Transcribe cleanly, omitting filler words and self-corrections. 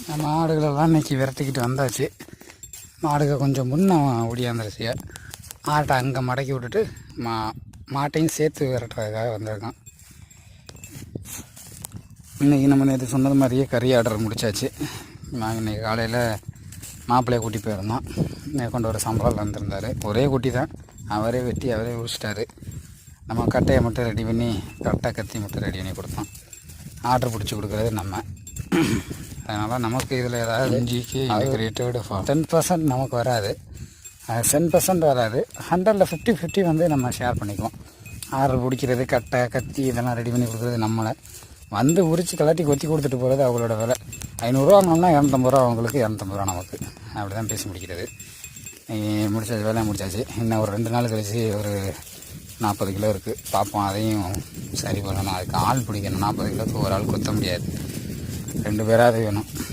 மாடுகளெல்லாம் இன்றைக்கி விரட்டிக்கிட்டு வந்தாச்சு. மாடுகள் கொஞ்சம் முன்னே ஒடியாந்துருச்சு. ஆட்டை அங்கே மடக்கி விட்டுட்டு மாட்டையும் சேர்த்து விரட்டுறதுக்காக வந்திருக்கான். இன்றைக்கி நம்ம நேற்று சொன்னது மாதிரியே கறி ஆர்டர் முடித்தாச்சு. நாங்கள் இன்றைக்கி காலையில் மாப்பிள்ளையை கூட்டி போயிருந்தோம். மேற்கொண்டு ஒரு சம்பளம் வந்திருந்தார். ஒரே குட்டி தான், அவரே வெட்டி அவரே ஊசிட்டார். நம்ம கட்டையை மட்டும் ரெடி பண்ணி கட்டை கத்தி மட்டும் ரெடி பண்ணி கொடுத்தோம். ஆர்டர் பிடிச்சி கொடுக்குறது நம்ம. அதனால் நமக்கு இதில் ஏதாவது இஞ்சிக்கு அதுக்கு ரேட்டோட 10% நமக்கு வராது, 10% வராது. 100ல் 50-50 வந்து நம்ம ஷேர் பண்ணிக்குவோம். ஆர்டர் பிடிக்கிறது, கட்டை கத்தி இதெல்லாம் ரெடி பண்ணி கொடுக்குறது நம்மளை. வந்து உரித்து கலட்டி கொத்தி கொடுத்துட்டு போகிறது அவங்களோட விலை. 500 வாங்கினோம்னா 250 ரூபா அவங்களுக்கு, 250 ரூபா நமக்கு. அப்படி தான் பேசி முடிக்கிறது. முடிச்சாச்சு, வேலையை முடிச்சாச்சு. இன்னும் ஒரு 2 நாள் கழிச்சு ஒரு 40 கிலோ இருக்குது. பார்ப்போம், அதையும் சரி பண்ணணும். அதுக்கு ஆள் பிடிக்கணும். 40 கிலோக்கு ஒரு ஆள் கொத்த முடியாது, 2 பேராவது வேணும்.